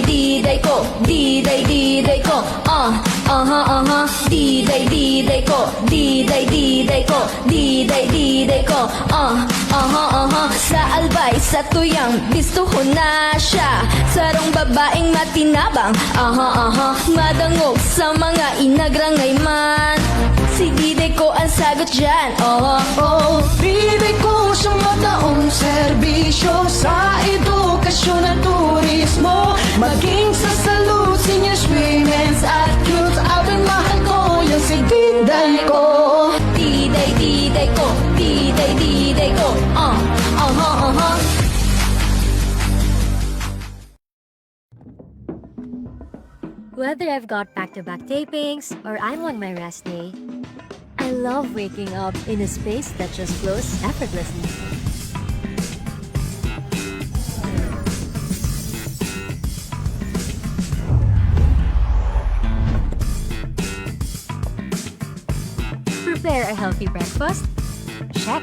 Diday ko, diday ko. Diday ko, diday ko, diday ko. Sa albay, sa tuyang, bistuho na siya. Sarong babaeng matinabang, madangog sa mga inagrangay man. Si diday ko ang sagot dyan, Diday ko siyang mataong serbisyo sa edukasyon at turismo. Maging sa salud, seniors, women's at youth. Abay mahal ko yung si diday ko. Diday ko, diday ko. Whether I've got back-to-back tapings or I'm on my rest day, I love waking up in a space that just flows effortlessly. Prepare a healthy breakfast? Check.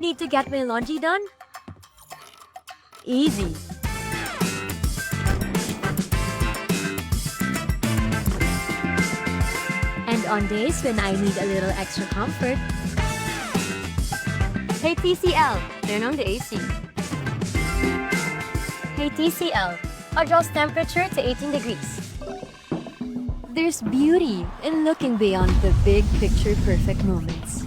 Need to get my laundry done? Easy. And on days when I need a little extra comfort, hey TCL, turn on the AC. Hey TCL, adjust temperature to 18 degrees. There's beauty in looking beyond the big picture perfect moments.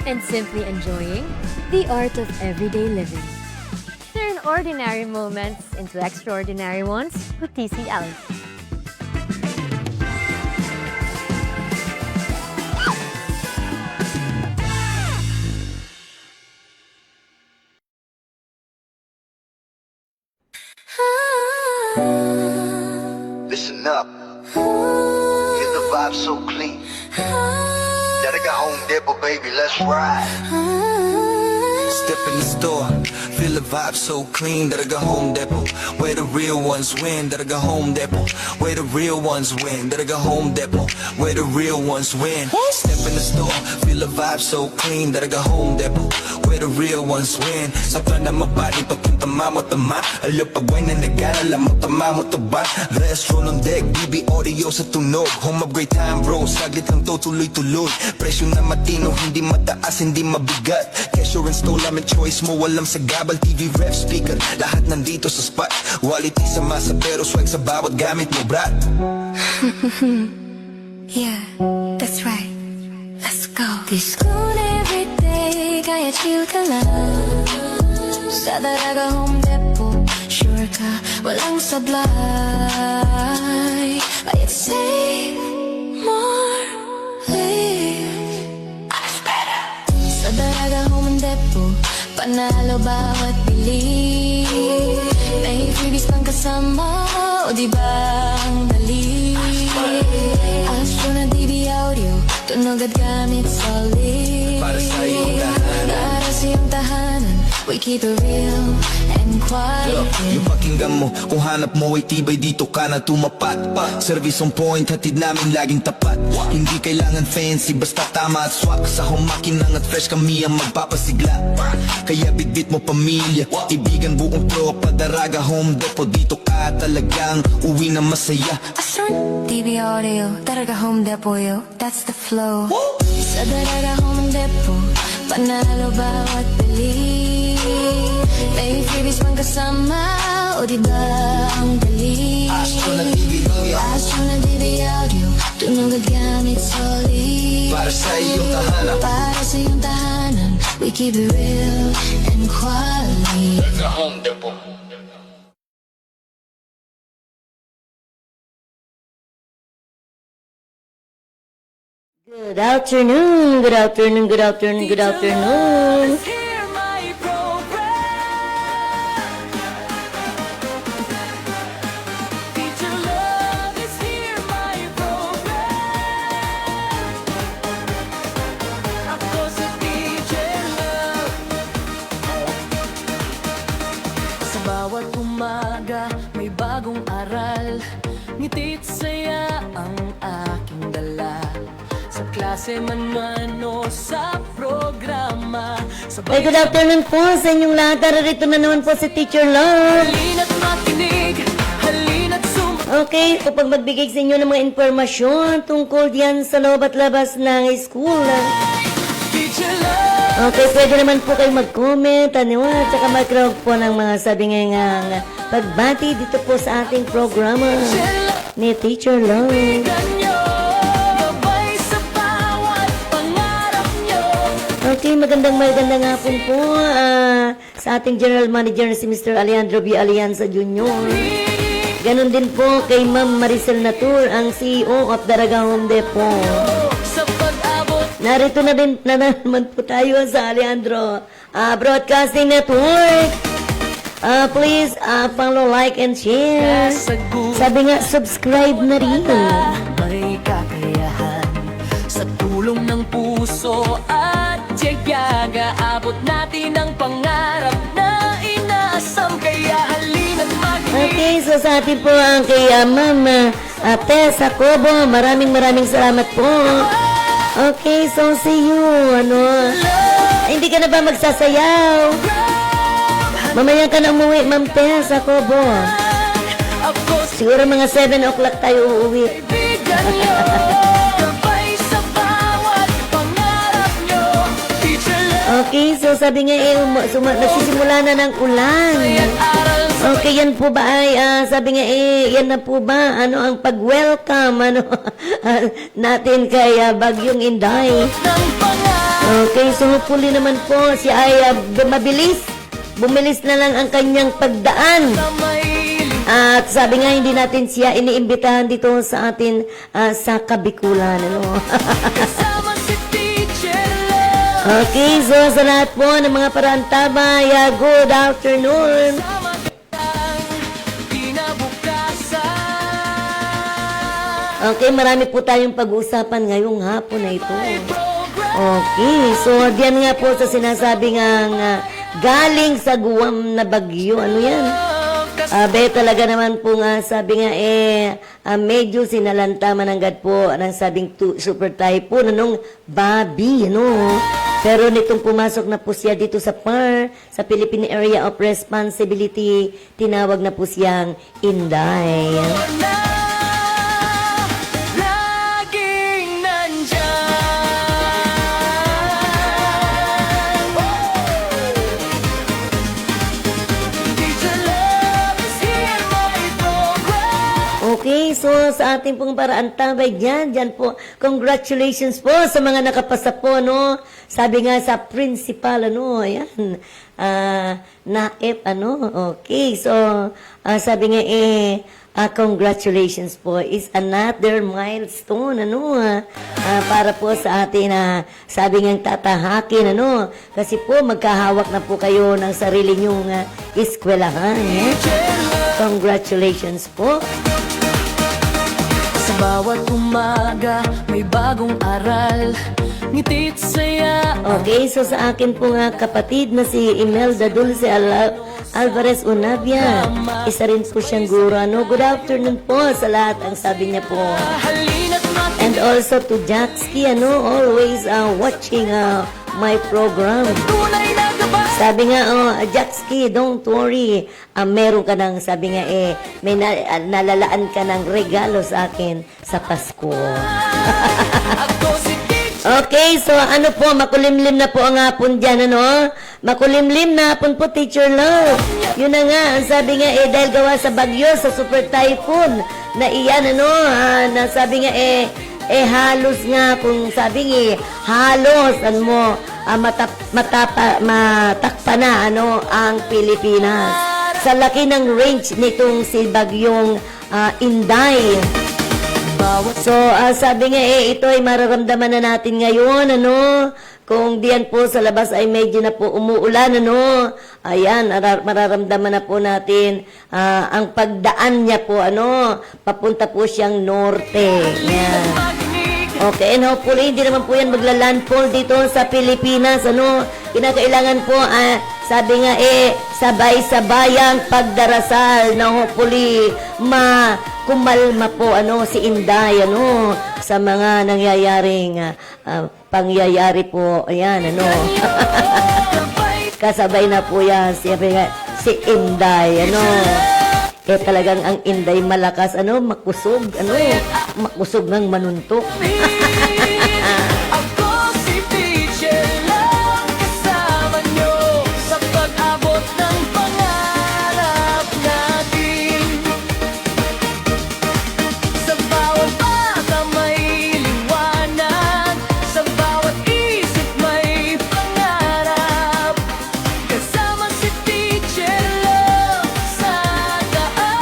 And simply enjoying the art of everyday living. Turn ordinary moments into extraordinary ones with TCL. Listen up. Get the vibe so clean. Gotta go home, Dipper, baby, let's ride. Step in the store, feel the vibe so clean. Gotta go home, Depot, where the real ones win. Gotta go home, Depot, where the real ones win. Gotta go home, Depot, where the real ones win. Step in the store, feel the vibe so clean. Gotta go home, Depot, where the real ones win. Sa plan na mabali, papunta mo-tama. Alo pag-wine na nag-alala mo, tama-mo-taba. Restaurant on deck, BB audio sa tunog. Home upgrade time, bro, saglit lang to, tuloy-tuloy. Presyo na matino, hindi mataas, hindi mabigat. Cashier and stole, aming choice mo, walang sagabal. TV, ref, speaker, lahat nandito sa spot. Quality sa masa, pero swag sa bawat gamit mo, brat. Yeah, that's right. Let's go. Discount every day, kaya chill ka lang. Sa Daraga Home Depot, sure ka, walang sablay. Bayad save, more, live. Alice better. Sa Daraga Home Depot, panalo bawat bili. May freebies pang kasama, o diba ang dali? Astro na DB audio, tunog at gamit solid. Para sa iyong tahanan, para sa iyong tahanan, we keep it real and quality. Yung pakinggan mo, kung hanap mo ay tibay, dito ka na tumapat. Service on point, hatid namin laging tapat. Hindi kailangan fancy, basta tama at swak. Sa humakinang at fresh kami ang magpapasigla. Kaya bitbit mo pamilya, ibigan buong tropa. Daraga Home Depot, dito ka talagang uwi na masaya. Astro DB audio, Daraga Home Depot, yo, that's the flow. Sa Daraga Home Depot, panalo bawat bili. May freebies pang kasama, o diba ang dali? Astro na TV audio, Astro na DB audio, tunog at gamit solid. para sa iyong tahanan. Para sa iyong tahanan, we keep it real and quality. Daraga Home Depot. Good afternoon, good afternoon, good afternoon, good afternoon. Hear my program. Teacher Love is here, my program. Ako sa Teacher Love. umaga, may bagong aral. Ngiti't saya ang aking dala. Sa klase man o sa programa. Ay, good afternoon po sa inyong lahat. Rito na naman po si Teacher Love. Halina't makinig, halina't Okay, kapag magbigay sa inyo ng mga informasyon tungkol diyan sa loob at labas ng school. Teacher Love. Okay, pwede naman po kayo mag-comment, at saka mag-crowd po ng mga sabi nga pagbati dito po sa ating programa ni Teacher Love. Ganyo, gabay sa bawat pangarap nyo. Okay, magandang hapon po sa ating General Manager na si Mr. Alejandro B. Alianza Jr. Ganon din po kay Ma'am Maricel Natur, ang CEO of Daraga Home Depot. Sa pag-abot Narito na din na naman po tayo sa Alejandro Broadcasting Network. Please, follow, like, and share. sa gusto. Sabi nga, subscribe na rin. May kakayahan sa tulong ng puso at tiyaga. Abot natin ang pangarap na inaasam. Kaya halina't makinig. Okay, so sa atin po ang kay Ma'am Tessa Cobo. Maraming salamat po. Okay, so see you. Hindi ka na ba magsasayaw? Mamaya ka na umuwi, Ma'am Tessa Cobo. Ako Siguro mga 7 o'clock tayo uuwi. bigan nyo. Gabay sa bawat pangarap nyo. Teacher Love. Okay, so sabi nga nagsisimula na ng ulan. Aral sa Okay, yan po ba ay, sabi nga yan na po ba, ang pag-welcome, natin kay Bagyong Inday. ng pangarap. Okay, so hopefully naman po, siya ay bumilis na lang ang kanyang pagdaan. Na may At sabi nga, hindi natin siya iniimbitahan dito sa atin sa Kabikulan, kasama si Teacher Love. Okay, so sa lahat po ng mga parantabay, good afternoon. Sama kitang kinabukasan. Okay, marami po tayong pag-uusapan ngayong hapon na ito. Program Okay, so diyan nga po sa sinasabi nga galing sa Guam na bagyo. Ano yan? Abe, talaga naman po nga, sabi nga medyo sinalantaman agad po ng sabing super typhoon, Bobby, Pero nitong pumasok na po siya dito sa PAR, sa Philippine Area of Responsibility, tinawag na po siyang Inday. na laging nandyan. Teacher Love is here, my program. Okay, so sa ating pong paraan tabay dyan po, congratulations po sa mga nakapasa po, Sabi nga sa principal, ayan, naep, okay, so, sabi nga congratulations po is another milestone, para po sa atin, sabi nga tatahakin, kasi po magkahawak na po kayo ng sarili nyong eskwelahan, Congratulations po. Sa bawat umaga, may bagong aral. Ngiti't saya. Okay, so sa akin po nga kapatid na si Imelda Dulce Alvarez Unavia, isa rin po siyang guro. Good afternoon po sa lahat ang sabi niya po. Halina't makinig. And also to Jaxki, always watching my program. Tunay na gabay. Sabi nga, Jaxki, don't worry. Meron ka ng, sabi nga may nalalaan ka ng regalo sa akin sa Pasko. Ako si Teacher. Okay, so makulimlim na po ang hapon dyan, Makulimlim na hapon po, Teacher Love. Yun na nga, ang sabi nga, dahil gawa sa bagyo, sa super typhoon, na iyan, na sabi nga, halos nga, kung sabi nga, halos, matakpa na, ang Pilipinas. Sa laki ng range nitong si Bagyong Inday. So, sabi nga ito ay mararamdaman na natin ngayon, kung diyan po sa labas ay medyo na po umuulan, ayan, mararamdaman na po natin ang pagdaan niya po, papunta po siyang norte. Yan. Okay, and hopefully, hindi naman po yan magla-landfall dito sa Pilipinas, kinakailangan po, sabi nga sabay-sabayang pagdarasal na hopefully kumalma po si Inday sa mga nangyayaring pangyayari po. Ayan, kasabay na po yan si Inday, talagang ang Inday malakas, makusog, makusog ng manuntok. Ako si teacher lang kasama nyo sa pag-abot ng pangarap natin. Sa bawat bata may liwanag, sa bawat isip may pangarap. Kasama si teacher lang sa daan,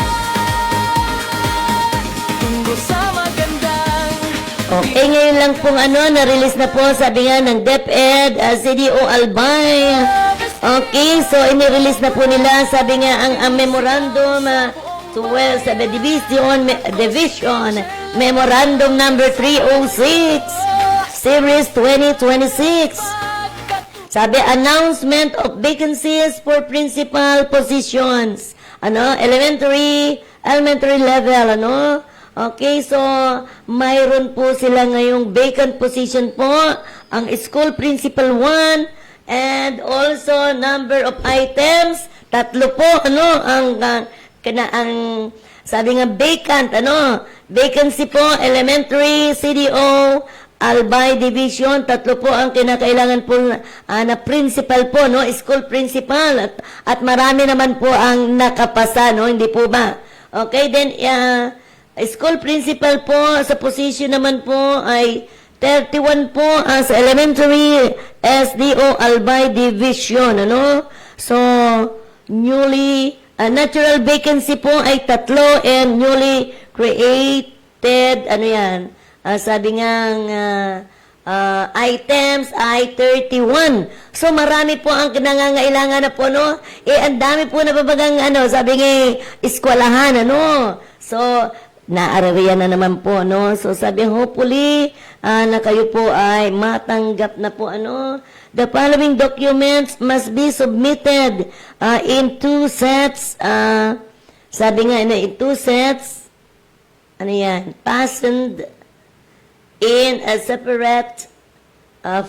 tungo sa magandang Okay, ngayon lang pong na-release na po, sabi nga ng DepEd, CDO Albay. Okay, so inirelease na po nila, sabi nga ang memorandum 12 sa Division Memorandum number 306 Series 2026. Sabi, announcement of vacancies for principal positions. Elementary level, Okay, so mayroon po sila ngayong vacant position po, ang school principal 1, and also number of items, 3 po, ang sabi nga vacant, vacancy po, elementary, CDO, Albay Division, 3 po ang kinakailangan po na principal po, school principal, at marami naman po ang nakapasa, hindi po ba? Okay, then, school principal po, sa position naman po ay 31 po as elementary SDO Albay Division, So, newly, natural vacancy po ay 3 and newly created, sabi nga, items ay 31. So, marami po ang nangangailangan na po, ang dami po na babagang, sabi nga, eskwelahan, So, naarariyan na naman po, So, sabi, hopefully, na kayo po ay matanggap na po, The following documents must be submitted in 2 sets, sabi nga, in 2 sets, fastened in a separate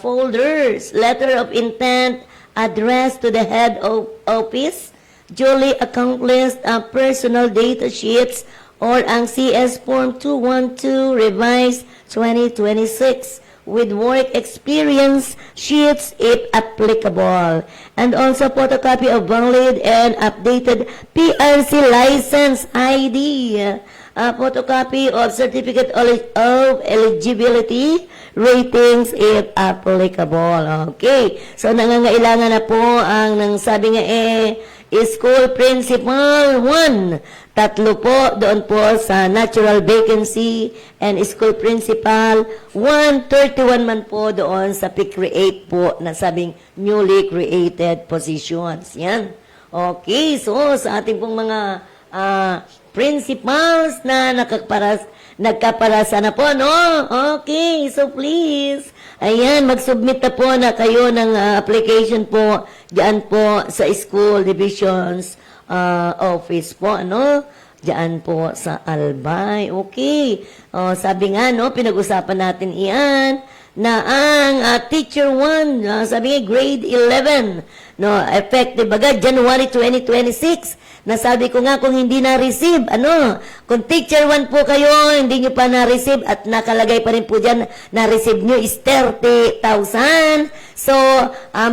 folders, letter of intent addressed to the head of office, duly accomplished personal data sheets, or ang CS Form 212 Revised 2026 with work experience sheets if applicable, and also photocopy of valid and updated PRC license ID, photocopy of certificate of eligibility, ratings if applicable. Okay, so nangangailangan na po ang sabi nga school principal 1, 3 po doon po sa natural vacancy, and school principal 1, 31 man po doon sa create po na sabing newly created positions. Yan. Okay, so sa ating pong mga principals na nagkaparasa na po, Okay, so please, ayan, mag-submit na po na kayo ng application po diyan po sa school divisions office po, diyan po sa Albay. Okay, sabi nga, pinag-usapan natin iyan na ang teacher 1, sabi nga grade 11, effective agad January 2026. Nasabi ko nga, kung hindi na-receive, kung teacher 1 po kayo, hindi nyo pa na-receive at nakalagay pa rin po dyan, na-receive nyo is 30,000. So,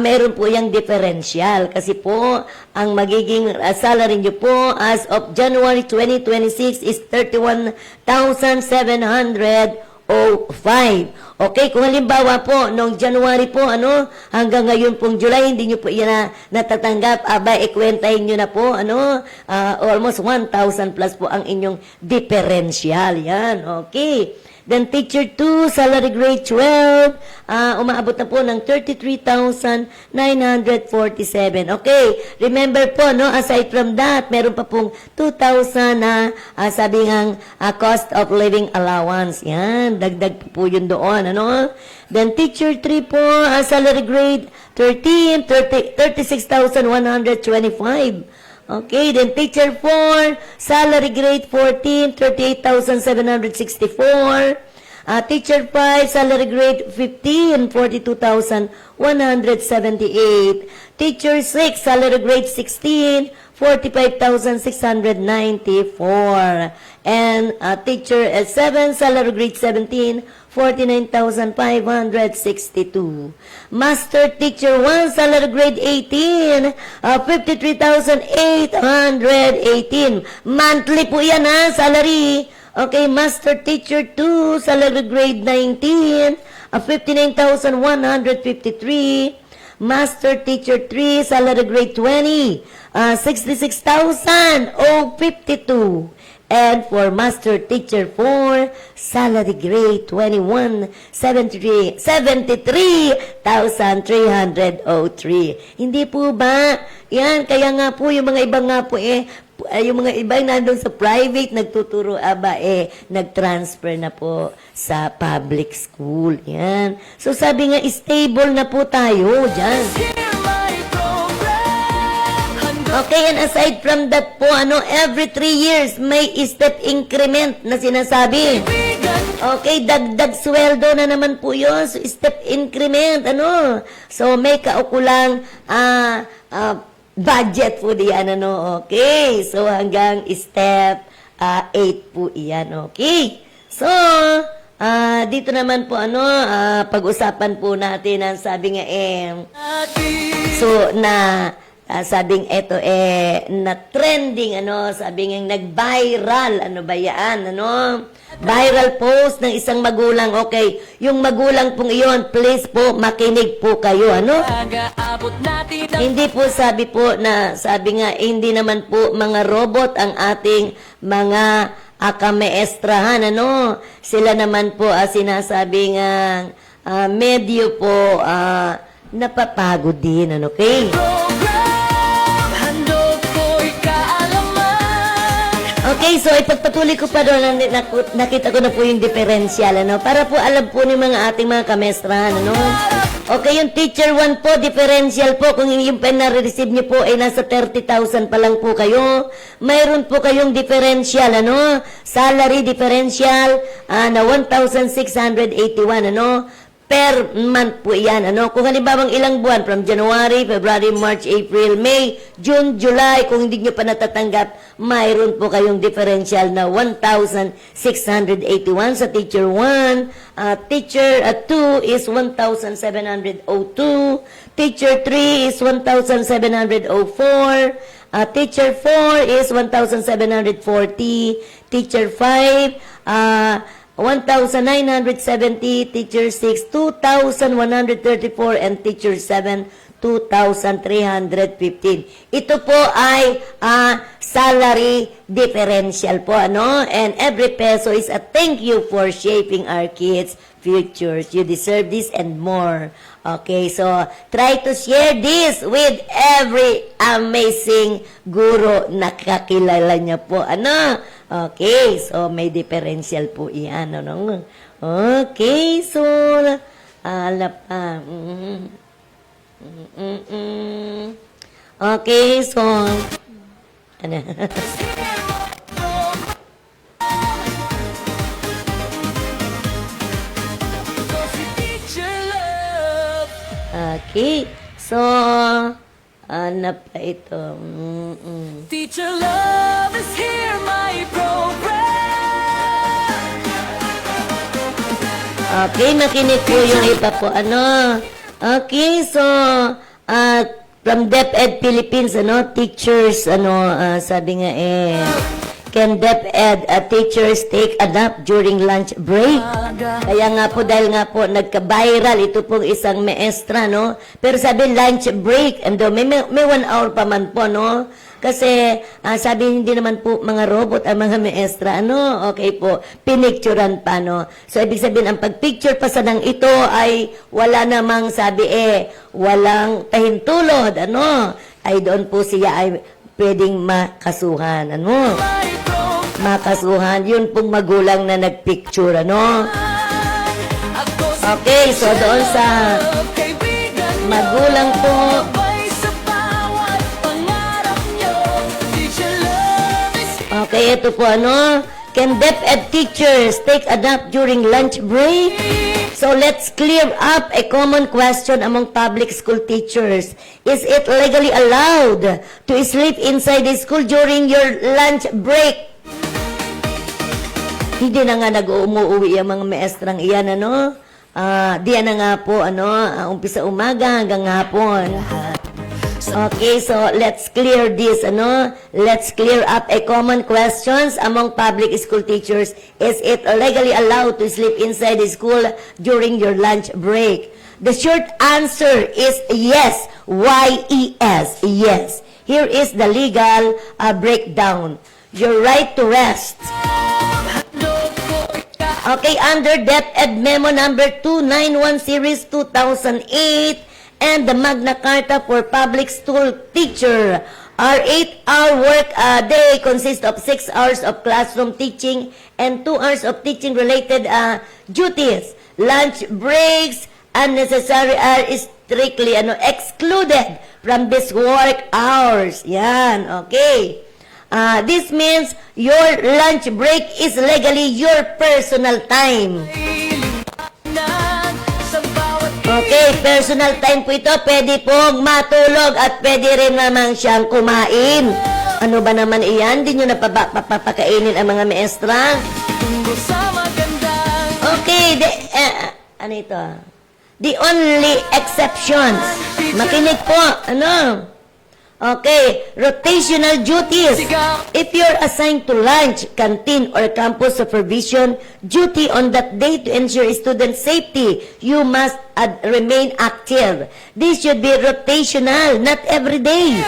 meron po yung differential kasi po, ang magiging salary nyo po as of January 2026 is 31,705. Okay, kung halimbawa po, noong January po, hanggang ngayon pong July, hindi nyo po yan natatanggap, ikwentahin nyo na po, almost 1,000 plus po ang inyong differential. Yan, okay. Then teacher 2, salary grade 12, umaabot na po ng 33,947. Okay, remember po, no, aside from that, meron pa pong 2,000 na sabi ng cost of living allowance. Yan, dagdag po yun doon, ano? Then teacher 3 po, salary grade 13, 36,125. Okay, then teacher 4, salary grade 14, 38,764. Teacher 5, salary grade 15, 42,178. Teacher 6, salary grade 16, 45,694. And teacher 7, salary grade 17, 49,562. Master teacher 1, salary grade 18, 53,818. Monthly po yan ha, salary. Okay, master teacher 2, salary grade 19, 59,153. Master teacher 3, salary grade 20, 66,052. And for master teacher 4, salary grade 21, 73,303. Hindi po ba? Yan, kaya nga po yung mga iba nga po yung mga iba nandun sa private, nagtuturo nag-transfer na po sa public school. Yan. So sabi nga, stable na po tayo dyan. Okay, and aside from that po, every 3 years, may step increment na sinasabi. Okay, dagdag sweldo na naman po yun. So, step increment, So, may kaukulang, budget po diyan, Okay, so hanggang step 8 po iyan, okay. So, dito naman po, pag-usapan po natin ang sabi nga, so, sabing eto na trending, sabing nag-viral, ba yan, viral post ng isang magulang. Okay, yung magulang pong iyon, please po, makinig po kayo, Hindi po sabi nga, hindi naman po mga robot ang ating mga kameestrahan, Sila naman po, sinasabing medyo po, napapagod din, okay? Okay, so ipagpatuloy ko pa doon, nakita ko na po yung differential, para po alam po ng mga ating mga kamestrahan, Okay, yung teacher 1 po, differential po, kung yung na-receive niyo po ay nasa 30,000 pa lang po kayo, mayroon po kayong differential, salary differential na 1,681, per month po yan, Kung halimbawang ilang buwan, from January, February, March, April, May, June, July, kung hindi nyo pa natatanggap, mayroon po kayong differential na 1,681 sa teacher 1. Teacher 2 is 1,702. Teacher 3 is 1,704. Teacher 4 is 1,740. Teacher 5, 1,970, teacher 6, 2,134, and teacher 7, 2,315. Ito po ay salary differential po, And every peso is a thank you for shaping our kids' futures. You deserve this and more. Okay, so try to share this with every amazing guro na kakilala niya po, Okay, so may differential po iyan, Okay, so Okay, so Okay, so ano pa ito? Teacher love is here, my program. Okay, makinig po yung iba po, Okay, so, from DepEd Philippines, teachers, sabi nga can DepEd teachers take a nap during lunch break? Kaya nga po, dahil nga po, nagka-viral ito pong isang maestra, no? Pero sabi, lunch break, and may 1 hour pa man po, no? Kasi, sabi, hindi naman po mga robot ang mga maestra, ano? Okay po, pinicturean pa, no? So, ibig sabihin, ang pagpicture pa sa nang ito ay wala namang, sabi, walang pahintulot, ano? Ay, doon po siya ay pwedeng makasuhan, ano? Makasuhan, yun pong magulang na nagpicture, ano? Okay, so doon sa magulang po, okay, ito po, ano? Can DepEd teachers take a nap during lunch break? So let's clear up a common question among public school teachers. Is it legally allowed to sleep inside the school during your lunch break? Hindi na nga nag-umuwi ang mga maestrang iyan, ano? Diyan na nga po, ano? Umpisa umaga hanggang hapon. Okay, so let's clear this, ano? Let's clear up a common questions among public school teachers. Is it legally allowed to sleep inside the school during your lunch break? The short answer is yes. Y-E-S. Yes. Here is the legal breakdown. Your right to rest. Okay, under DepEd Memo number 291 Series 2008 and the Magna Carta for Public School Teacher, our 8-hour work day consists of 6 hours of classroom teaching and 2 hours of teaching-related duties. Lunch breaks, unnecessary are strictly excluded from these work hours. Yan, okay. This means your lunch break is legally your personal time. Okay, personal time po ito. Pwede pong matulog at pwede rin naman siyang kumain. Ano ba naman iyan? Hindi nyo napapakainin ang mga maestra? Okay, ano ito? The only exceptions. Makinig po. Ano? Okay, rotational duties. If you're assigned to lunch, canteen, or campus supervision duty on that day to ensure student safety, you must remain active. This should be rotational, not every day.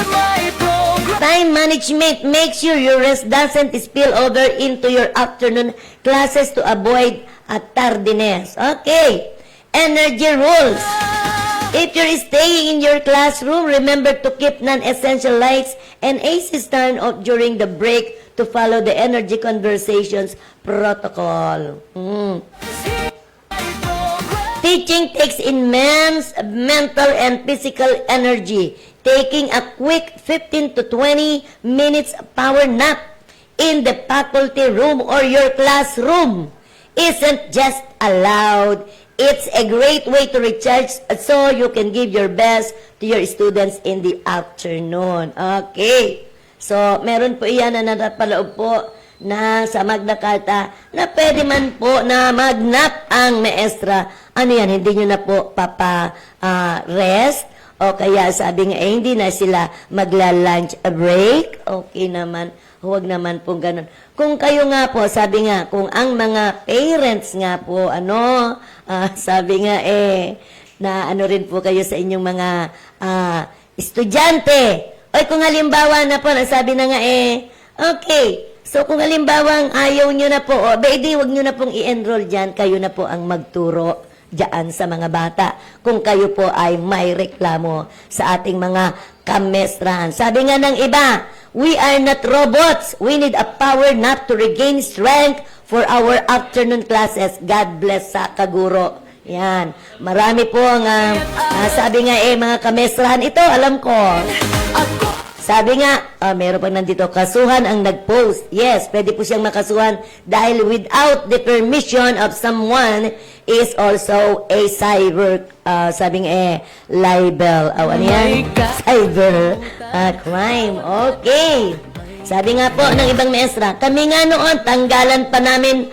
Time management. Make sure your rest doesn't spill over into your afternoon classes to avoid tardiness. Okay. Energy rules. If you're staying in your classroom, remember to keep non-essential lights and ACs turned off during the break to follow the energy conversations protocol. Teaching takes immense mental and physical energy. Taking a quick 15 to 20 minutes power nap in the faculty room or your classroom isn't just allowed. It's a great way to recharge so you can give your best to your students in the afternoon. Okay. So, meron po iyan na napaloob po na sa Magna Carta na pwede man po na magnap ang maestra. Ano yan? Hindi nyo na po rest o kaya sabi nga hindi na sila magla-lunch break. Okay naman. Huwag naman po ganun. Kung kayo nga po, sabi nga, kung ang mga parents nga po, sabi nga na ano rin po kayo sa inyong mga estudyante. Oy, kung halimbawa na po, sabi na nga okay. So, kung halimbawa ayaw nyo na po, di wag nyo na pong i-enroll dyan, kayo na po ang magturo dyan sa mga bata. Kung kayo po ay may reklamo sa ating mga kamestrahan. Sabi nga ng iba, we are not robots. We need a power nap to regain strength for our afternoon classes. God bless sa kaguro. Yan. Marami po ang sabi nga mga kamestrahan. Ito, alam ko. Sabi nga, meron pang nandito, kasuhan ang nag-post. Yes, pwede po siyang makasuhan dahil without the permission of someone is also a cyber, sabi nga libel. Ano yan? Cyber crime. Okay. Sabi nga po ng ibang maestra, kami nga noon, tanggalan pa namin,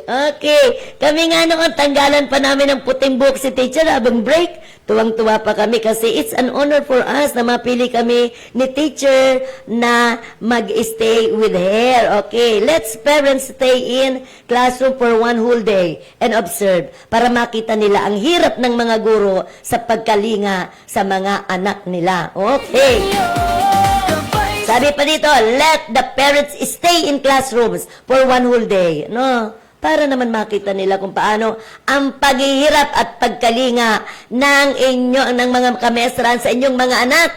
Okay. Kami nga noon, tanggalan pa namin ng puting buhok si teacher habang break. Tuwang-tuwa pa kami kasi it's an honor for us na mapili kami ni teacher na mag-stay with her. Okay, let's parents stay in classroom for one whole day and observe para makita nila ang hirap ng mga guro sa pagkalinga sa mga anak nila. Okay. Sabi pa dito, let the parents stay in classrooms for one whole day. No? Para naman makita nila kung paano ang paghihirap at pagkalinga ng ng mga kamestran sa inyong mga anak.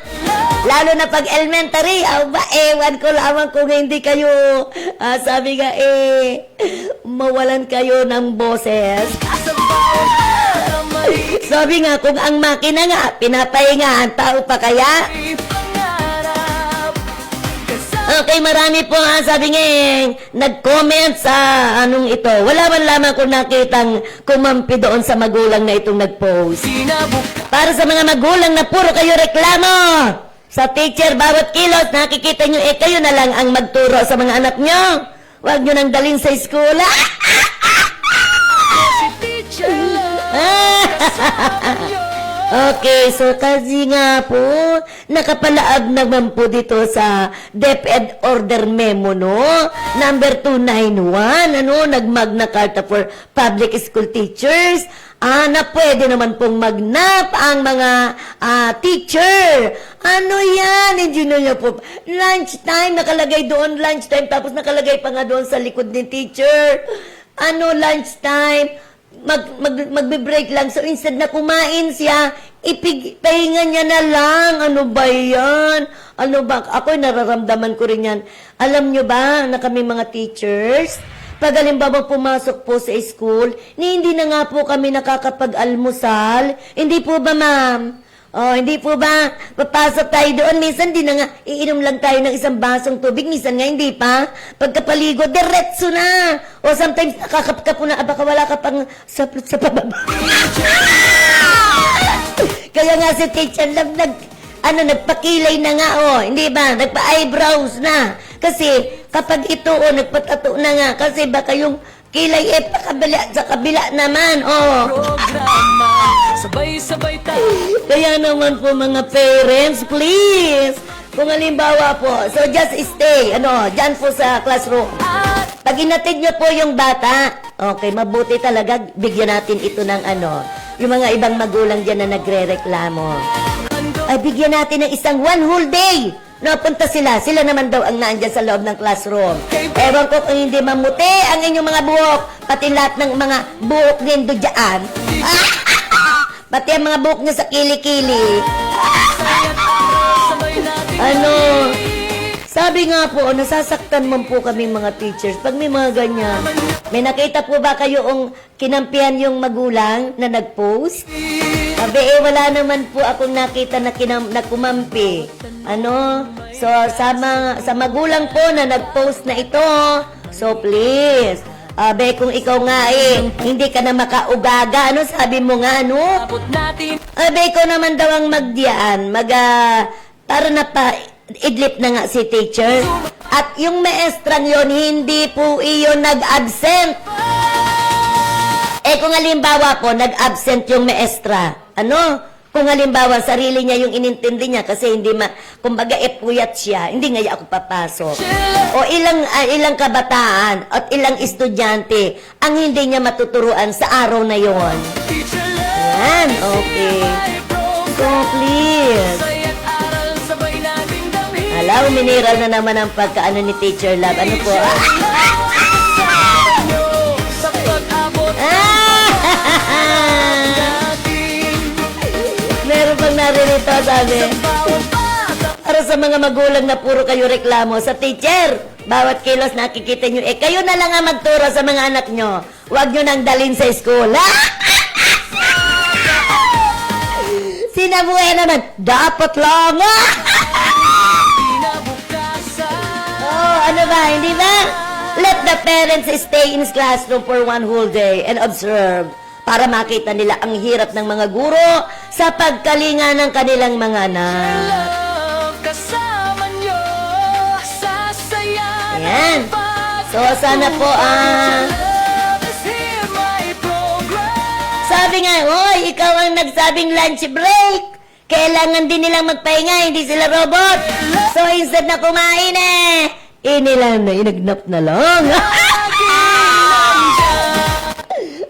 Lalo na pag elementary, aba, ewan ko lamang kung hindi kayo, sabi nga, mawalan kayo ng boses. Sabi nga, kung ang makina nga, pinapahinga, ang tao pa kaya? Okay, marami po sabi nga nag-comment sa anong ito. Wala man lamang kung nakitang kumampi doon sa magulang na itong nag-post. Para sa mga magulang na puro kayo reklamo sa teacher, bawat kilos, nakikita nyo, kayo na lang ang magturo sa mga anak nyo. Huwag nyo nang dalhin sa school. Okay, so kasi nga po, nakapalaab naman po dito sa DepEd Order Memo, no? Number 291, nag-Magna Carta for Public School Teachers. Na pwede naman pong magnap ang mga teacher. Ano yan? Hindi nyo po. Lunchtime, nakalagay doon, lunchtime, tapos nakalagay pa nga doon sa likod ni teacher. Lunchtime? Magbe-break lang. So, instead na kumain siya, pahinga niya na lang. Ano ba yan? Ano ba? Ako'y nararamdaman ko rin yan. Alam nyo ba na kami mga teachers, pag halimbawa pumasok po sa school, hindi na nga po kami nakakapag-almusal. Hindi po ba, ma'am? Hindi po ba? Papasok tayo doon. Minsan di na nga, iinom lang tayo ng isang basong tubig. Minsan nga hindi pa. Pagkapaligo, diretso na. O sometimes nakakapka po na, baka wala ka pang saplot sa pababa. Kaya nga si teacher Love, nagpakilay na nga, hindi ba? Nagpa-eyebrows na. Kasi kapag ito, nagpatato na nga. Kasi baka yung kilay sa kabila naman, Sabay-sabay tayo. Kaya naman po mga parents, please, kung halimbawa po, so just stay, dyan po sa classroom. Pag inatid nyo po yung bata, okay, mabuti talaga, bigyan natin ito ng yung mga ibang magulang dyan na nagre-reklamo. Ay, bigyan natin ng isang one whole day. Napunta sila naman daw ang naandyan sa loob ng classroom. Ewan ko kung hindi mamuti ang inyong mga buhok, pati lahat ng mga buhok nindo dyan. Pati ang mga buhok niya sa kilikili. Sabi nga po, nasasaktan man po kami mga teachers pag may mga ganyan. May nakita po ba kayong kinampihan yung magulang na nag-post? Sabi, wala naman po akong nakita na kumampi. So, sa magulang po na nag-post na ito, so please, kung ikaw nga hindi ka na makaugaga, sabi mo nga, ikaw naman daw ang magdiyan, para na idlip na nga si teacher. At yung maestrang yon, hindi po iyon nag-absent. Kung halimbawa po, nag-absent yung maestra, kung halimbawa, sarili niya yung inintindi niya kasi hindi kumbaga puyat siya, hindi nga ako papasok. O ilang kabataan at ilang estudyante ang hindi niya matuturuan sa araw na yon. Yan, okay. So, please. Alaw, mineral na naman ang pagkaano ni Teacher Love. Ano po? Meron bang naririto, sabi? Para sa mga magulang na puro kayo reklamo sa teacher, bawat kilos nakikita nyo, kayo na lang ang magturo sa mga anak nyo. Huwag nyo nang dalhin sa school. Sinabuhay naman, dapat lang. Ano ba, hindi ba? Let the parents stay in classroom for one whole day and observe para makita nila ang hirap ng mga guro sa pagkalinga ng kanilang mga anak. Ayan. So, sana po, sabi nga, hoy, ikaw ang nagsabing lunch break. Kailangan din nilang magpahinga, hindi sila robot. So, instead na kumain inilang na, inagnap na lang.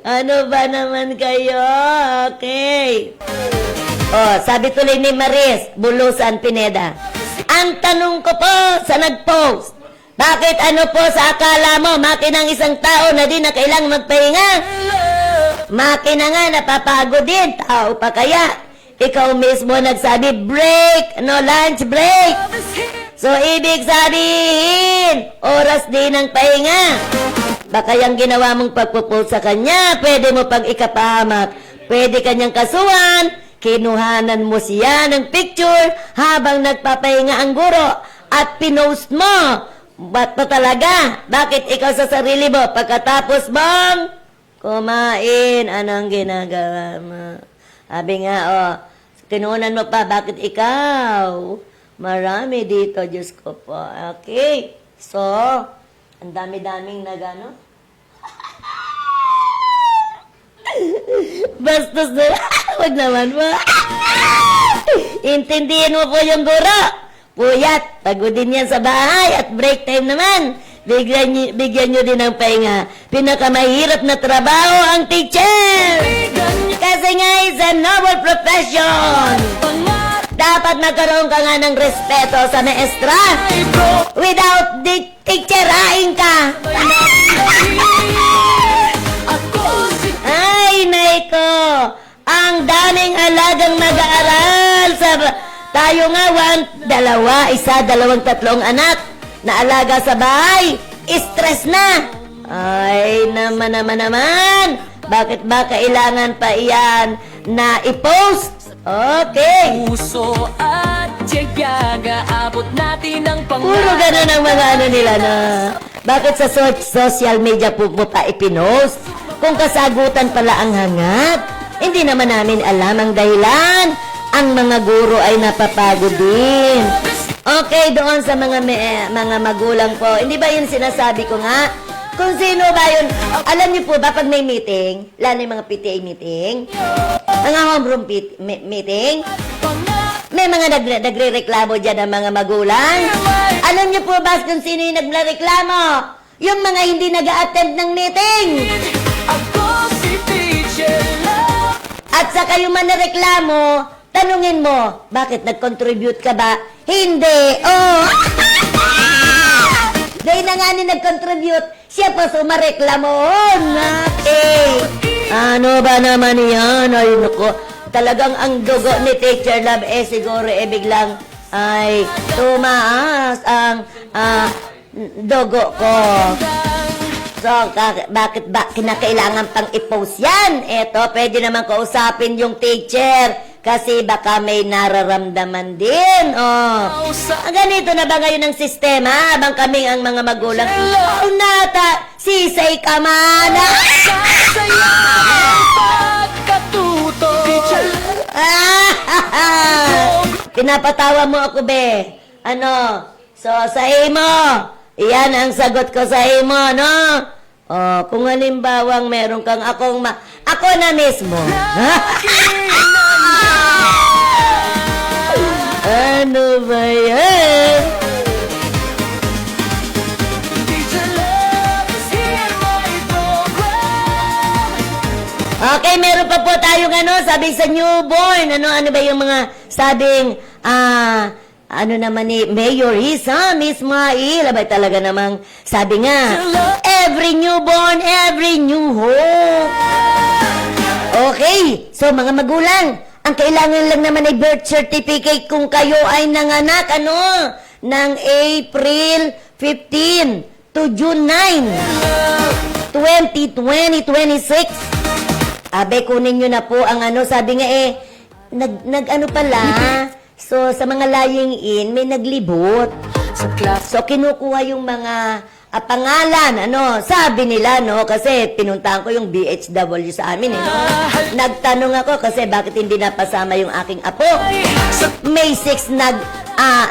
Ano ba naman kayo? Okay. Oh, sabi tuloy ni Maris, Bulusan Pineda. Ang tanong ko po sa nag-post, bakit ano po sa akala mo, makinang isang tao na di na kailangang magpahinga? Makina nga, napapagod din. Tao pa kaya? Ikaw mismo nagsabi, break, no lunch break. So, ibig sabihin, oras din ng pahinga. Baka yung ginawa mong pagpupost sa kanya, pwede mo pag ikapahamak. Pwede kanyang kasuhan, kinuhanan mo siya ng picture habang nagpapahinga ang guro at pinost mo. Ba't pa talaga? Bakit ikaw sa sarili mo pagkatapos mong kumain? Anong ginagawa mo? Sabi nga, kinunan mo pa, bakit ikaw? Marami dito, Diyos ko po. Okay. So, ang dami-daming nagano. Bastos na. Huwag naman po. Intindihin mo po yung guro. Puyat, pagodin yan sa bahay at break time naman. Bigyan nyo din ng pahinga. Pinakamahirap na trabaho ang teacher. Kasi nga is a noble profession. Dapat magkaroon ka nga ng respeto sa maestra. Without the teacher, haing ka. Ay, naiko. Ang daming alagang mag-aaral sa... Tayo nga, 1, 2, 1, 2, 3 anak na alaga sa bahay. Stress na. Ay, naman. Bakit ba kailangan pa iyan na i-post? Okay. Puso at tiyaga, abot natin ang Puro ganun ang mga ano nila na. Bakit sa social media po mo pa ipinost? Kung kasagutan pala ang hangat, hindi naman namin alam ang dahilan. Ang mga guro ay napapagod din. Okay, doon sa mga magulang po. Hindi ba yun sinasabi ko nga? Kung sino ba yun? Alam niyo po ba pag may meeting, lalo yung mga PTA meeting, mga homeroom meeting, may mga nagre-reklamo dyan ng mga magulang. Alam niyo po ba kung sino yung nagre-reklamo? Yung mga hindi nag-a-attend ng meeting. At saka yung mga reklamo, tanungin mo, bakit nag-contribute ka ba? Hindi. Oh! Dahil na nga ni nag-contribute, siya pa sumareklamo. Okay. Ano ba naman yan? Ay, naku. Talagang ang dugo ni Teacher Love, siguro, biglang, ay, tumaas ang, dugo ko. So, bakit ba kinakailangan pang i-post yan? Eto, pwede naman kausapin yung teacher. Kasi baka may nararamdaman din. Oh. Ganito na ba ngayon ang sistema? Habang kaming ang mga magulang. Oh, nata, sisay ka man. Pinapatawa mo ako, be. Ano? So, sa mo. Iyan ang sagot ko sa mo, no? Oh, kung halimbawang meron kang ako na mismo. Ano ba yan? Okay, meron pa po tayong sabi sa newborn. Ano ba yung mga sabing, ano naman ni Mayor Isam Ismail? Abay talaga namang sabi nga, every newborn, every new hope. Okay, so mga magulang, ang kailangan lang naman ay birth certificate kung kayo ay nanganak, ng April 15 to June 9, 2026. Abe, kunin nyo na po ang sabi nga nag-ano pala, so sa mga lying in, may naglibot. So kinukuha yung mga pangalan, sabi nila, kasi pinuntahan ko yung BHW sa amin, Nagtanong ako kasi bakit hindi napasama yung aking apo. May 6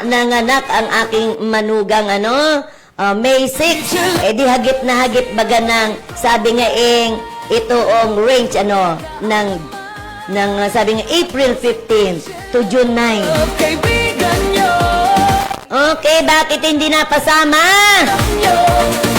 nanganak ang aking manugang, May 6. Di hagit na hagit baga ng, sabi nga ito ang range, ng sabi nga April 15 to June 9. Kaibigan nyo, Okay, bakit hindi napasama?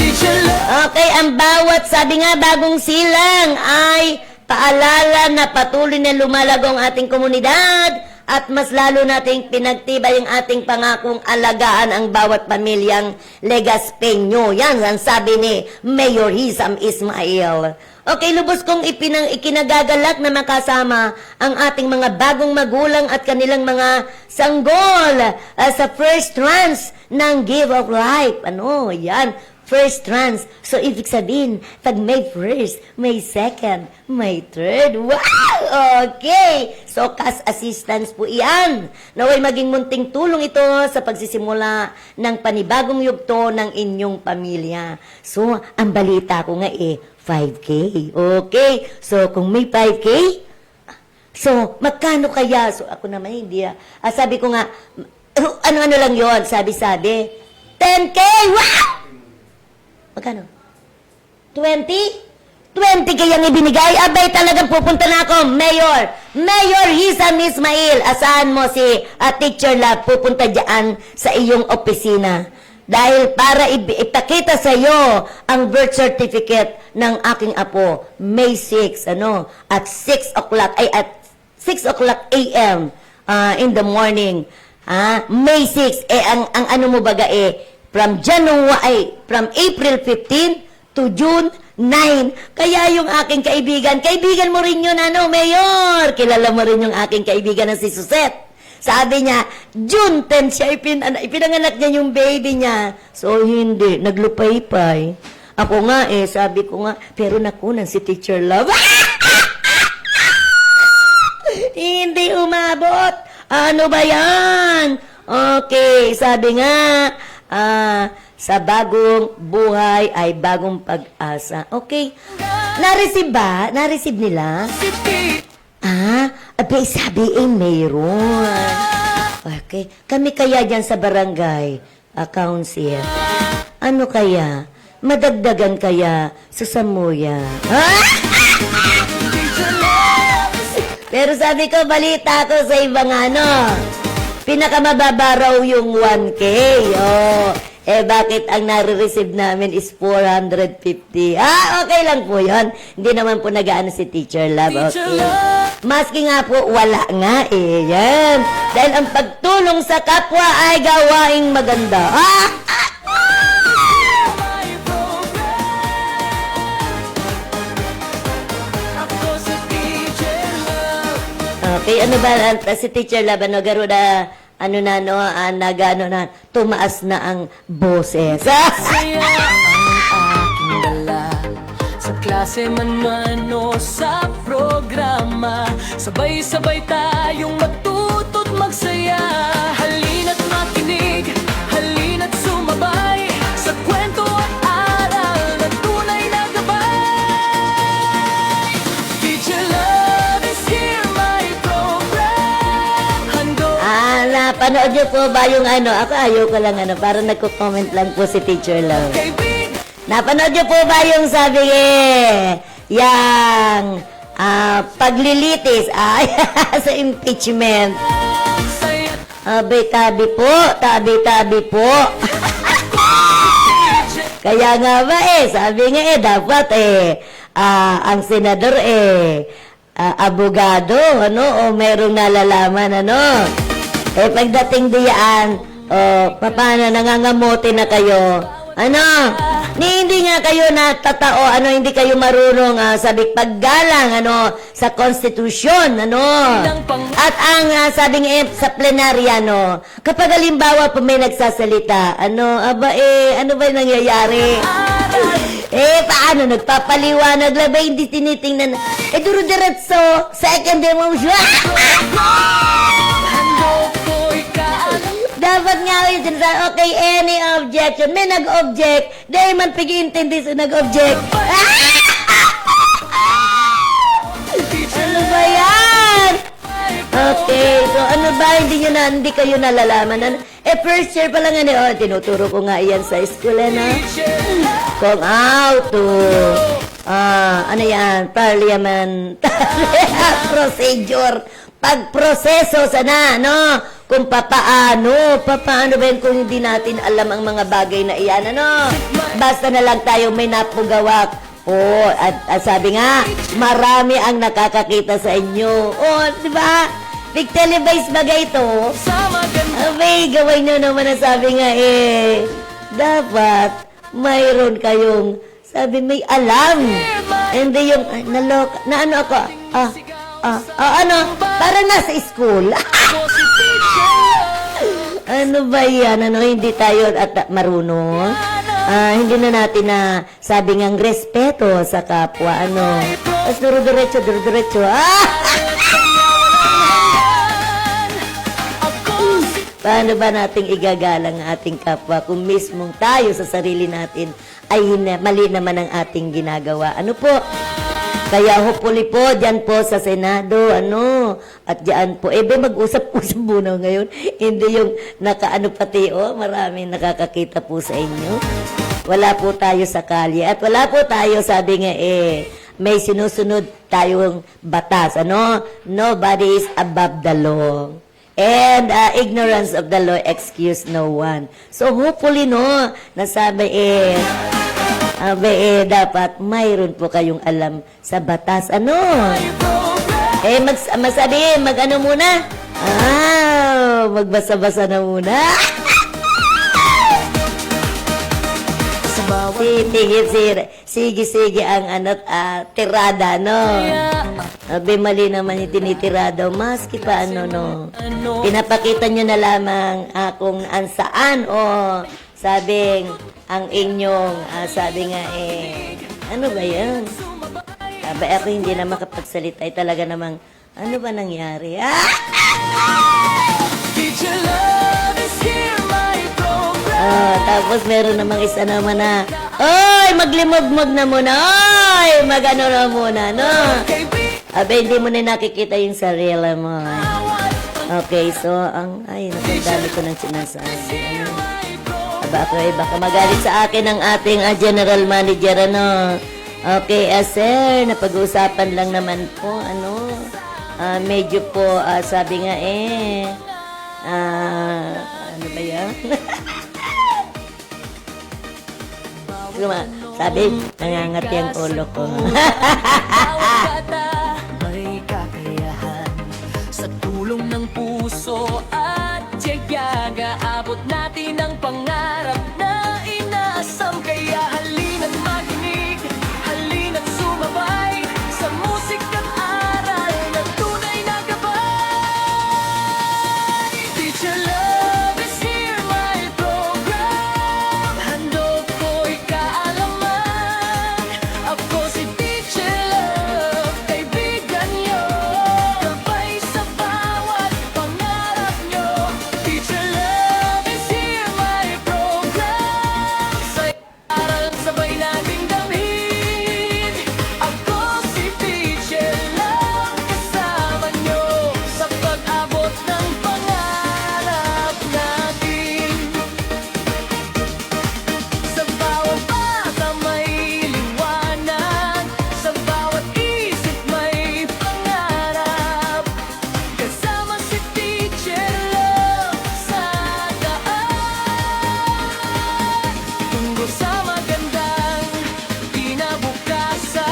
Teacher Love. Okay, ang bawat, sabi nga, bagong silang ay paalala na patuloy na lumalago ang ating komunidad at mas lalo nating pinagtibay ang ating pangakong alagaan ang bawat pamilyang Legaspeño. Yan ang sabi ni Mayor Hisam Ismail. Okay, lubos kong ikinagagalak na makasama ang ating mga bagong magulang at kanilang mga sanggol sa first trans ng Give of Life. Ano, yan. First trans. So, ibig sabihin, pag may first, may second, may third. Wow! Okay! So, cash assistance po iyan. Naway maging munting tulong ito sa pagsisimula ng panibagong yugto ng inyong pamilya. So, ang balita ko nga 5K. Okay? So, kung may 5K, so, magkano kaya? So, ako naman hindi. Sabi ko nga, ano-ano lang yon, sabi-sabi. 10K! Wow! Magkano? 20? 20 kayang ibinigay? Abay, talagang pupunta na ako. Mayor Hisam Ismail, asahan mo si Teacher Love, pupunta dyan sa iyong opisina. Dahil para ipakita sa iyo ang birth certificate ng aking apo, May 6, at 6 o'clock, at 6 o'clock a.m. In the morning. May 6, ang ano mo baga from April 15 to June 9. Kaya yung aking kaibigan mo rin yun, Mayor. Kilala mo rin yung aking kaibigan na si Suzette. Sabi niya, June 10 siya, ipinanganak niya yung baby niya. So, hindi, naglupay-pay. Ako nga sabi ko nga, pero nakunan si Teacher Love. Hindi umabot. Ano ba yan? Okay, sabi nga, sa bagong buhay ay bagong pag-asa. Okay. Na-receive ba? Na-receive nila? Abay, sabi mayroon. Okay. Kami kaya dyan sa barangay, council. Ano kaya? Madagdagan kaya sa Samuya? Pero sabi ko, balita ko sa ibang pinakamababa raw yung 1K. Bakit ang nare-receive namin is 450? Okay lang po yun. Hindi naman po nag-aano si Teacher Love. Okay. Maski nga po, wala nga yan. Dahil ang pagtulong sa kapwa ay gawaing maganda. Okay, ano ba, si Teacher Love, garo na, tumaas na ang boses. Saya ang aking dala sa klase man o sa programa. Sabay-sabay tayong matuto't magsaya. Halina't makinig, halina't sumabay sa kwento at aral na tunay na gabay. Teacher Love is here, my program. Hando Napanood niyo po ba yung ako ayaw ko lang para nagko-comment lang po si Teacher Love. Napanood niyo po ba yung sabi yang paglilitis sa impeachment? Tabi-tabi po. Kaya nga ba sabi nga dapat ang senador abogado, o merong nalalaman, pagdating diyan, paano, nangangamote na kayo, hindi nga kayo natatao, hindi kayo marunong, sabi, paggalang, sa konstitusyon, at ang, sabi nga, sa plenarya, kapag halimbawa po may nagsasalita, ano ba yung nangyayari? Paano, nagpapaliwanag lang ba, hindi tinitingnan, duro-diretso, second emotion, dapat nga okay, any objection. May nag-object. Dahil man pag-iintindi sa nag-object. Ano ba yan? Okay, so ano ba? Hindi kayo nalalaman. First year pa lang tinuturo ko nga yan sa school, kung how to ano yan, parliament procedure, pagproseso sana, no? Kung papaano ba yun kung hindi natin alam ang mga bagay na iyan, ano? Basta na lang tayo may napugawak. Oh, at sabi nga, marami ang nakakakita sa inyo. Oh, di ba? Big televised bagay ito. Abay, gawin nyo naman ang sabi nga dapat mayroon kayong, sabi may alam. Hindi yung, na ano ako, ano, para nasa school. Ano ba yan? Ano, hindi tayo at marunong? Hindi na natin na sabi ngang respeto sa kapwa, ano. Tapos duro-diretso. Paano ba nating igagalang ang ating kapwa kung mismong tayo sa sarili natin ay mali naman ang ating ginagawa? Ano po? Kaya hopefully po, dyan po sa Senado, ano, at dyan po, mag-usap-usap muna ngayon. Hindi yung nakaano pati, maraming nakakakita po sa inyo. Wala po tayo sa kalye. At wala po tayo, sabi nga may sinusunod tayong batas, ano? Nobody is above the law. And ignorance of the law excuse no one. So hopefully, no, nasabi dapat mayroon po kayong alam sa batas. Ano? Masabi, mag-ano muna? Magbasa-basa na muna. Sige ang tirada, no? Mali naman yung tinitirada. Maski pa, no? Pinapakita nyo na lamang kung saan, sabing, ang inyong, sabi nga ano ba yan? Sabi ako hindi na makapagsalita, talaga namang, ano ba nangyari? Tapos meron namang isa naman na, oy, maglimog-mog na muna, oy, magano na muna, no? Hindi mo na nakikita yung sarili mo. Okay, so, napagdami ko ng sinasabi. Baka magalit sa akin ang ating general manager, ano? Okay, sir, napag-uusapan lang naman po, ano? Medyo po, sabi nga ano ba yan? Sabi, nangangati ang ulo ko. May kakayahan sa tulong ng puso at tiyaga, abot natin ang pangarap na inaasam. Kaya halina't makinig, halina't sumabay sa musika't aral na tunay na gabay. Teacher Love is here, my program. Handog ko'y kaalaman. Ako si Teacher Love, kaibigan niyo. Gabay sa bawat pangarap niyo. Teacher Love is here, my program. Sa aral sabay nating damhin. Ako si Teacher Love, kasama niyo sa pag-abot ng pangarap natin. Sa bawat bata may liwanag, sa bawat isip may pangarap. Kasama si Teacher Love sa daan, tungo sa magandang kinabukasan.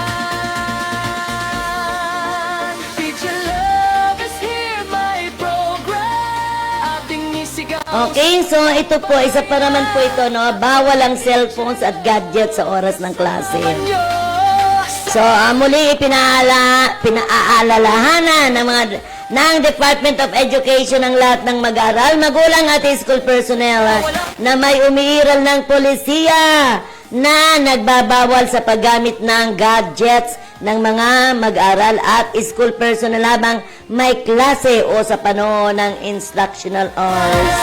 Teacher Love is here, my program. Ating isigaw. Okay, so ito po, isa pa naman po ito, no? Bawal ang cellphones at gadgets sa oras ng klase. So, muli pinaaalalahanan ng Department of Education ang lahat ng mag-aaral, magulang at school personnel na may umiiral ng polisiya na nagbabawal sa paggamit ng gadgets ng mga mag-aaral at school personnel habang may klase o sa panahon ng instructional hours.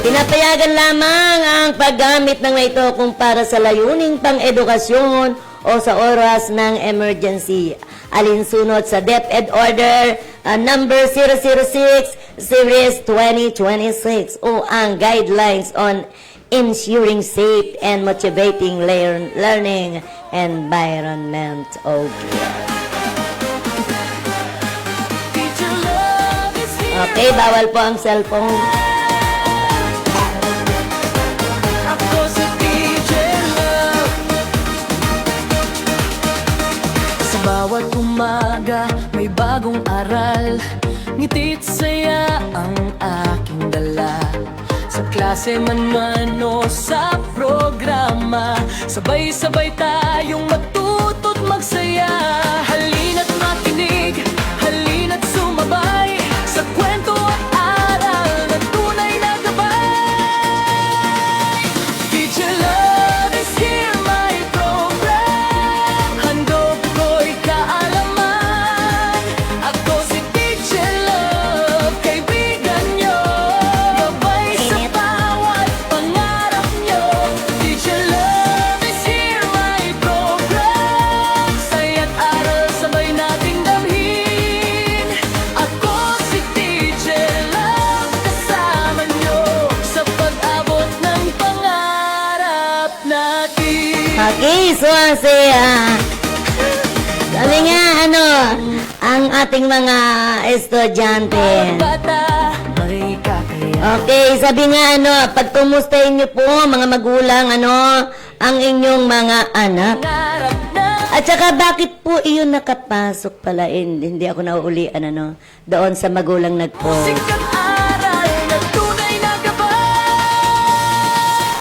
Pinapayagan lamang ang paggamit ng ito kung para sa layuning pang-edukasyon o sa oras ng emergency. Alinsunod sa DepEd Order number 006 Series 2026 o ang Guidelines on ensuring safe and motivating learning environment. Okay. Okay, bawal po ang cellphone. Ako si Teacher Love. Sa bawat umaga may bagong aral, ngiti't saya ang aking dala. Sa klase man o sa programa, sabay-sabay tayong matuto't magsaya. Halina't makinig, halina't sumabay sa kwento at aral na tunay na gabay. Teacher Love is here, my program. Handog ko'y kaalaman. Ako si Teacher Love, kaibigan nyo. Gabay sa bawat pangarap nyo. Teacher Love is here, my program. Saya't aral sabay nating damhin. Ako si Teacher Love, kasama nyo sa pag-abot ng pangarap natin. Okay, so sabi nga, ang ating mga estudyante. Bata, may kakaya. Okay, sabi nga, pagkumustahin niyo po, mga magulang, ang inyong mga anak. Pangarap na At saka, bakit po iyon nakapasok pala? Hindi ako nauulian, doon sa magulang nag-post. sikat aral na tunay na gabay.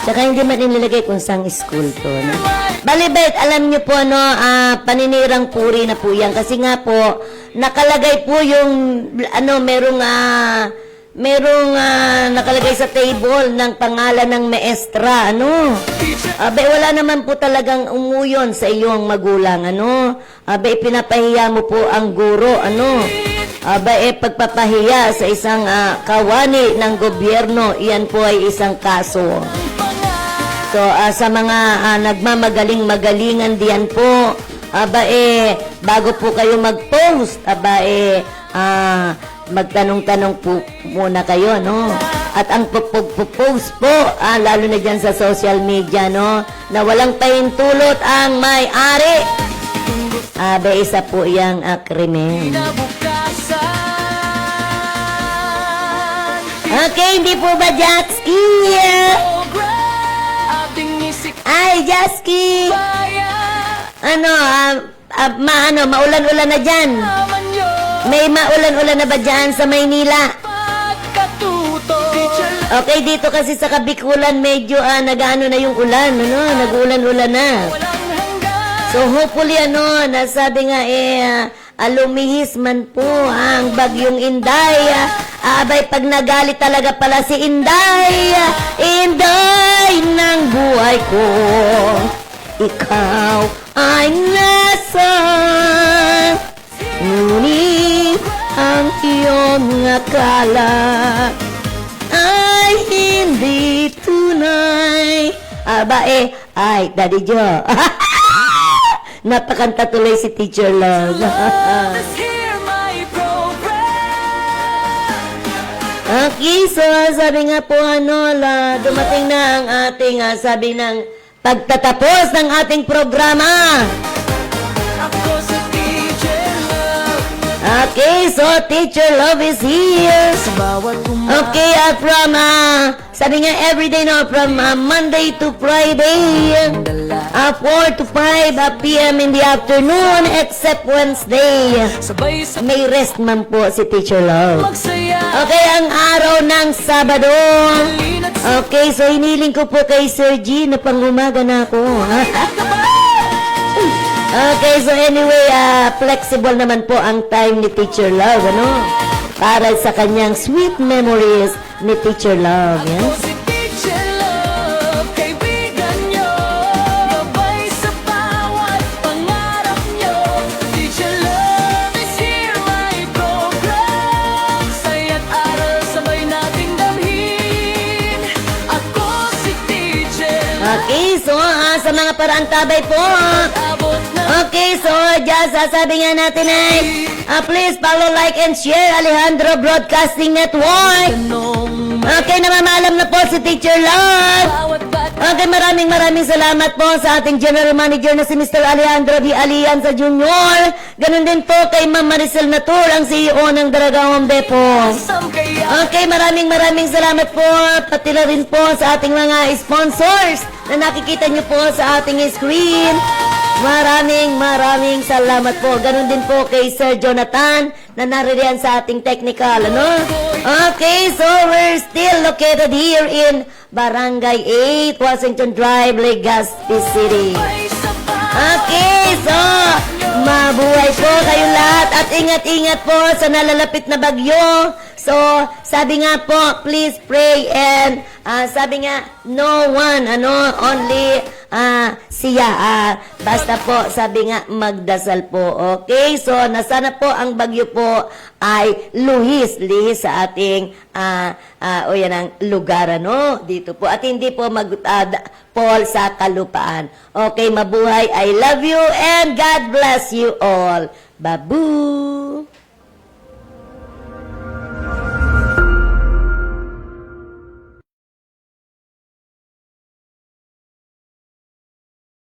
Tsaka hindi man inilagay kung saan school to. No? Balibait, alam niyo po, paninirang puri na po yan. Kasi nga po, nakalagay po yung, merong nakalagay sa table ng pangalan ng maestra, Abe, wala naman po talagang umuyon sa iyong magulang, Abe, pinapahiya mo po ang guro, Abe, pagpapahiya sa isang kawani ng gobyerno, iyan po ay isang kaso. So, sa mga nagmamagaling-magalingan diyan po, bago po kayo mag-post, magtanong-tanong po muna kayo, At ang post po, lalo na dyan sa social media, na walang pahintulot ang may-ari. Isa po yang krimen. Kinabukasan, Okay, hindi po ba, Jatsky? program, ating isik Ay, Jatsky! bayan. Maulan-ulan na dyan. Naman nyo May maulan-ulan na ba dyan sa Maynila? pagkatuto. Teacher Okay, dito kasi sa Kabikulan, medyo nag-ano na yung ulan, nag-ulan-ulan na. walang hanggan. So hopefully, nasabi nga lumihis man po ang bagyong Inday. Abay, pag nagalit talaga pala si Inday, Inday ng buhay ko, ikaw ay nasa, ngunit ang iyong akala ay hindi tunay. Ay, Daddy Joe. Napakanta tuloy si Teacher Love. Love is here, my program. Okay, so sabi nga po, dumating na ang ating, sabi ng pagtatapos ng ating programa. Ako si Teacher Love. Okay, so Teacher Love is here. Sa bawat umaga Okay, from, sabi nga everyday, from Monday to Friday, 4 to 5 p.m. in the afternoon, except Wednesday. sabay sa May rest man po si Teacher Love. magsaya. Okay, ang araw ng Sabado. Halina't Okay, so hiniling ko po kay Sir G na pangumaga na ako. Okay, so anyway, flexible naman po ang time ni Teacher Love, para sa kanyang sweet memories ni Teacher Love. Ako Yan. si Teacher Love, kaibigan nyo. Gabay sa bawat pangarap nyo. Teacher Love is here, my program. Saya't aral sabay nating damhin. Ako si Teacher Love, Okay, so sa mga parang tabay po. abot na Okay, so just sasabi nga natin ay please follow, like, and share Alejandro Broadcasting Network. tanong Okay, namamalam na po si Teacher Love. Okay, maraming salamat po sa ating General Manager na si Mr. Alejandro V. Alianza Jr. Ganun din po kay Ma'am Maricel Natur, ang CEO ng Dalaga Home Depot. Okay, maraming salamat po, pati na rin po sa ating mga sponsors na nakikita nyo po sa ating screen. Maraming salamat po. Ganun din po kay Sir Jonathan na naririyan sa ating technical, ano? Okay, so we're still located here in Barangay 8, Washington Drive, Legazpi City. Okay, so mabuhay po kayong lahat at ingat-ingat po sa nalalapit na bagyo. So, sabi nga po, please pray and sabi nga, no one, only siya. Basta po, sabi nga, magdasal po. Okay? So, nasana po ang bagyo po ay lihis sa ating yan ang lugar, dito po. At hindi po fall sa kalupaan. Okay, mabuhay. I love you and God bless you all. Babu!